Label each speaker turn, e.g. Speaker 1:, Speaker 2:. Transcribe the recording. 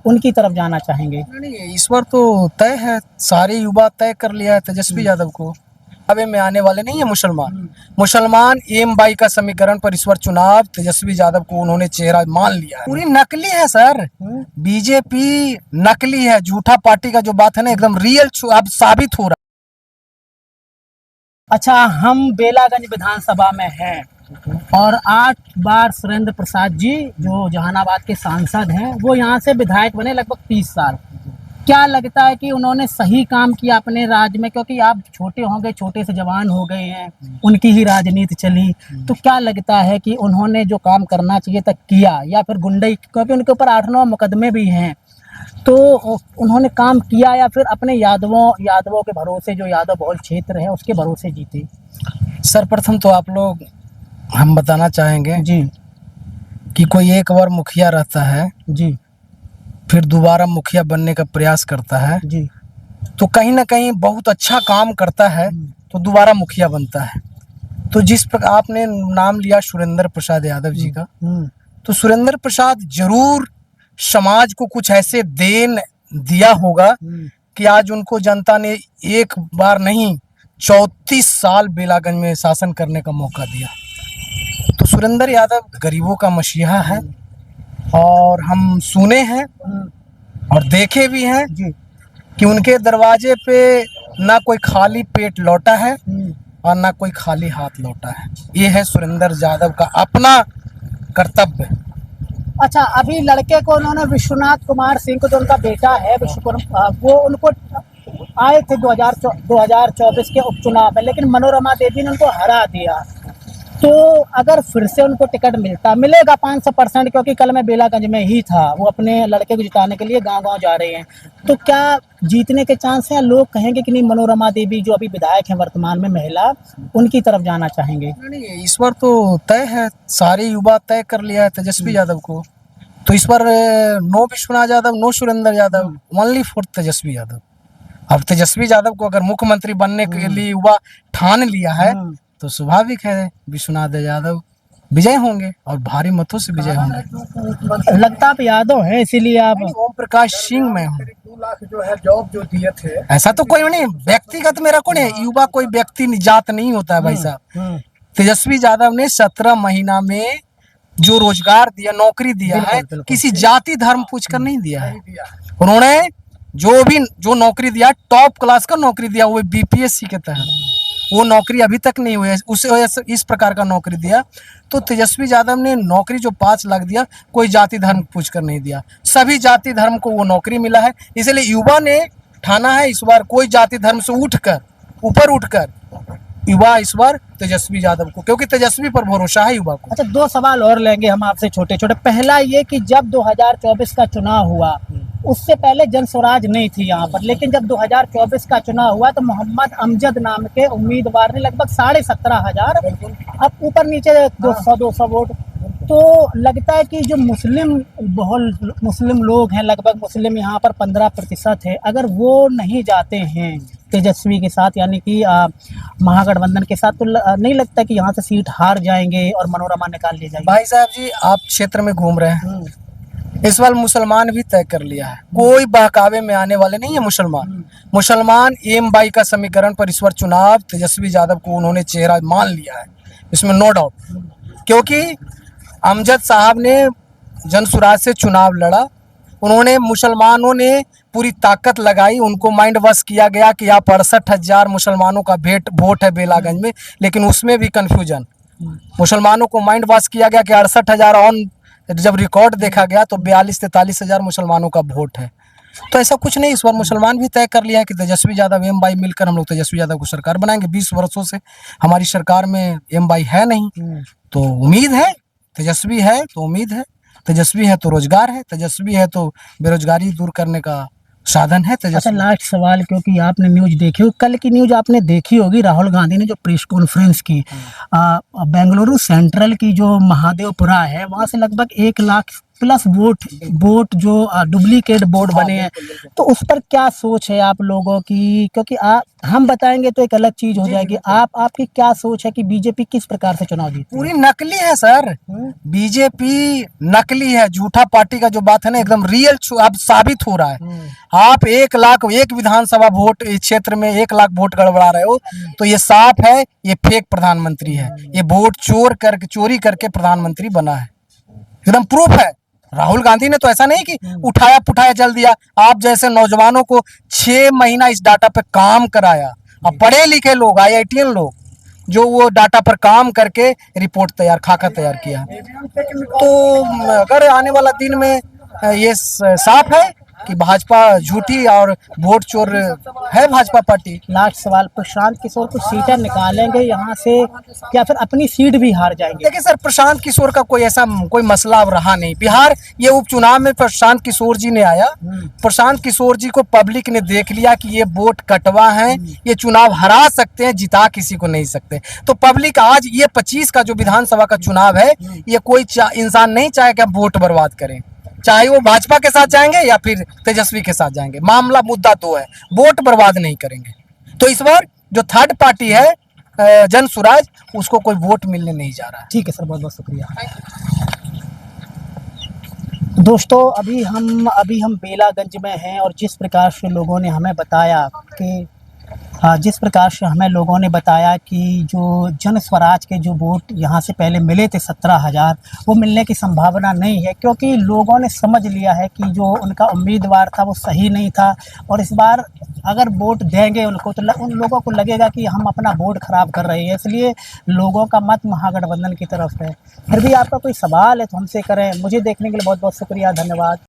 Speaker 1: उनकी तरफ जाना चाहेंगे?
Speaker 2: नहीं, इस बार तो तय है, सारे युवा तय कर लिया है तेजस्वी यादव को। दावे में आने वाले नहीं है मुसलमान एम बाई का समीकरण पर इस बार चुनाव तेजस्वी यादव को उन्होंने चेहरा मान लिया है। पूरी नकली है सर, बीजेपी नकली है, झूठा पार्टी का जो बात है ना एकदम रियल अब साबित हो रहा
Speaker 1: अच्छा, हम बेलागंज विधानसभा में हैं और 8 बार सुरेंद्र प्रसाद जी जो जहानाबाद के सांसद हैं वो यहाँ से विधायक बने लगभग 30 साल। क्या लगता है कि उन्होंने सही काम किया अपने राज्य में? क्योंकि आप छोटे होंगे, छोटे से जवान हो गए हैं, उनकी ही राजनीति चली, तो क्या लगता है कि उन्होंने जो काम करना चाहिए था किया, या फिर गुंडई, क्योंकि उनके ऊपर 8-9 मुकदमे भी हैं, तो उन्होंने काम किया या फिर अपने यादवों के भरोसे, जो यादव बहुल क्षेत्र है उसके भरोसे जीते?
Speaker 2: सर्वप्रथम तो आप लोग हम बताना चाहेंगे
Speaker 1: जी
Speaker 2: कि कोई एक बार मुखिया रहता है
Speaker 1: जी
Speaker 2: फिर दोबारा मुखिया बनने का प्रयास करता है
Speaker 1: जी
Speaker 2: तो कहीं ना कहीं बहुत अच्छा काम करता है तो दोबारा मुखिया बनता है। तो जिस प्रकार आपने नाम लिया सुरेंद्र प्रसाद यादव जी का, तो सुरेंद्र प्रसाद जरूर समाज को कुछ ऐसे देन दिया होगा कि आज उनको जनता ने एक बार नहीं 34 साल बेलागंज में शासन करने का मौका दिया। तो सुरेंद्र यादव गरीबों का मसीहा है और हम सुने हैं और देखे भी हैं कि उनके दरवाजे पे ना कोई खाली पेट लौटा है और ना कोई खाली हाथ लौटा है। ये है सुरेंद्र यादव का अपना कर्तव्य।
Speaker 1: अच्छा, अभी लड़के को उन्होंने विश्वनाथ कुमार सिंह को, जो उनका बेटा है वो उनको आए थे 2024 के उपचुनाव में, लेकिन मनोरमा देवी ने उनको हरा दिया। तो अगर फिर से उनको टिकट मिलेगा 500%, क्योंकि कल मैं बेलागंज में ही था, वो अपने लड़के को जिताने के लिए गांव-गांव जा रहे हैं, तो क्या जीतने के चांस हैं? लोग कहेंगे कि नहीं, मनोरमा देवी जो अभी विधायक हैं वर्तमान में महिला, उनकी तरफ जाना चाहेंगे?
Speaker 2: नहीं, इस बार तो तय है, सारे युवा तय कर लिया है तेजस्वी यादव को। तो इस बार no Vishwanath Yadav, no Surendra Yadav, only for Tejashwi Yadav. अब तेजस्वी यादव को अगर मुख्यमंत्री बनने के लिए युवा ठान लिया है तो स्वाभाविक है विश्वनाथ यादव विजय होंगे और भारी मतों से विजय होंगे।
Speaker 1: लगता आप यादव है इसीलिए आप?
Speaker 2: ओम प्रकाश सिंह मैं हूँ। 2 लाख जो है जॉब जो दिए थे, ऐसा तो कोई नहीं, व्यक्तिगत मेरा कौन है, युवा कोई व्यक्ति जात नहीं होता है भाई साहब। तेजस्वी यादव ने 17 महीना में जो रोजगार दिया, नौकरी दिया है, किसी जाति धर्म पूछकर नहीं दिया है। उन्होंने जो नौकरी दिया, टॉप क्लास का नौकरी दिया, वो बीपीएससी के तहत, वो नौकरी अभी तक नहीं हुई है, उसे इस प्रकार का नौकरी दिया। तो तेजस्वी यादव ने नौकरी जो 5 लाख दिया, कोई जाति धर्म पूछकर नहीं दिया, सभी जाति धर्म को वो नौकरी मिला है। इसलिए युवा ने ठाना है इस बार कोई जाति धर्म से ऊपर उठकर युवा इस बार तेजस्वी यादव को, क्योंकि तेजस्वी पर भरोसा है युवा को।
Speaker 1: अच्छा, 2 सवाल और लेंगे हम आपसे छोटे छोटे। पहला ये कि जब 2024 का चुनाव हुआ, उससे पहले जन स्वराज नहीं थी यहाँ पर, लेकिन जब 2024 का चुनाव हुआ तो मोहम्मद अमजद नाम के उम्मीदवार ने लगभग 17,500, अब ऊपर नीचे 200 वोट। तो लगता है कि जो मुस्लिम लोग हैं, लगभग मुस्लिम यहाँ पर 15% है, अगर वो नहीं जाते हैं तेजस्वी के साथ, यानी कि महागठबंधन के साथ, तो नहीं लगता कि यहाँ से सीट हार जाएंगे और मनोरमा निकाल ली जाएगी?
Speaker 2: भाई साहब जी, आप क्षेत्र में घूम रहे हैं, इस बार मुसलमान भी तय कर लिया है, कोई बहकावे में आने वाले नहीं है मुसलमान एम बाई का समीकरण पर इस बार चुनाव तेजस्वी यादव को उन्होंने चेहरा मान लिया है, इसमें नो डाउट। क्योंकि अमजद साहब ने जनसुराज से चुनाव लड़ा, उन्होंने मुसलमानों ने पूरी ताकत लगाई, उनको माइंड वॉश किया गया कि आप 68,000 मुसलमानों का वोट है बेलागंज में, लेकिन उसमें भी कंफ्यूजन, मुसलमानों को माइंड वॉश किया गया कि 68,000 ऑन, जब रिकॉर्ड देखा गया तो 42-43 हजार मुसलमानों का वोट है। तो ऐसा कुछ नहीं, इस बार मुसलमान भी तय कर लिया है कि तेजस्वी यादव एम बाई मिलकर हम लोग तेजस्वी यादव को सरकार बनाएंगे। 20 वर्षों से हमारी सरकार में एम बाई है नहीं, तो उम्मीद है, तेजस्वी है तो उम्मीद है, तेजस्वी है तो रोजगार है, तेजस्वी है तो बेरोजगारी दूर करने का साधन है तेजस्वी।
Speaker 1: अच्छा, लास्ट सवाल, क्योंकि आपने न्यूज देखी, कल की न्यूज आपने देखी होगी, राहुल गांधी ने जो प्रेस कॉन्फ्रेंस की, बेंगलुरु सेंट्रल की जो महादेवपुरा है, वहाँ से लगभग 1 लाख प्लस वोट जो डुप्लीकेट वोट बने हैं, तो उस पर क्या सोच है आप लोगों की? क्योंकि हम बताएंगे तो एक अलग चीज हो जाएगी। आपकी क्या सोच है कि बीजेपी किस प्रकार से चुनाव जीती?
Speaker 2: पूरी नकली है सर, बीजेपी नकली है, झूठा पार्टी का जो बात है ना एकदम रियल अब साबित हो रहा है। आप 1 लाख एक विधानसभा वोट इस क्षेत्र में 1 लाख वोट गड़बड़ा रहे हो, तो ये साफ है ये फेक प्रधानमंत्री है, ये वोट चोरी करके प्रधानमंत्री बना है, एकदम प्रूफ है। राहुल गांधी ने तो ऐसा नहीं कि उठाया पुठाया जल दिया, आप जैसे नौजवानों को 6 महीना इस डाटा पे काम कराया। अब पढ़े लिखे लोग, IITian लोग, जो वो डाटा पर काम करके रिपोर्ट खाका तैयार किया। तो अगर आने वाला दिन में ये साफ है कि भाजपा झूठी और वोट चोर है भाजपा पार्टी।
Speaker 1: लास्ट सवाल, प्रशांत किशोर कुछ सीटें निकालेंगे यहाँ से या फिर अपनी सीट भी हार जाएंगे?
Speaker 2: देखिए सर, प्रशांत किशोर का कोई मसला अब रहा नहीं। बिहार ये उपचुनाव में प्रशांत किशोर जी ने आया, प्रशांत किशोर जी को पब्लिक ने देख लिया कि ये वोट कटवा है, ये चुनाव हरा सकते हैं, जिता किसी को नहीं सकते। तो पब्लिक आज ये 25 का जो विधानसभा का चुनाव है, ये कोई इंसान नहीं चाहे कि हम वोट बर्बाद करें, चाहे वो भाजपा के साथ जाएंगे या फिर तेजस्वी के साथ जाएंगे। मामला मुद्दा तो है, वोट बर्बाद नहीं करेंगे। तो इस बार जो थर्ड पार्टी है जन स्वराज, उसको कोई वोट मिलने नहीं जा रहा है।
Speaker 1: ठीक है सर, बहुत बहुत शुक्रिया। दोस्तों, अभी हम बेलागंज में हैं और जिस प्रकार से लोगों ने हमें बताया कि जो जन स्वराज के जो वोट यहाँ से पहले मिले थे 17,000, वो मिलने की संभावना नहीं है, क्योंकि लोगों ने समझ लिया है कि जो उनका उम्मीदवार था वो सही नहीं था। और इस बार अगर वोट देंगे उनको तो उन लोगों को लगेगा कि हम अपना वोट खराब कर रहे हैं, इसलिए लोगों का मत महागठबंधन की तरफ है। फिर भी आपका कोई सवाल है तो हमसे करें। मुझे देखने के लिए बहुत बहुत शुक्रिया, धन्यवाद।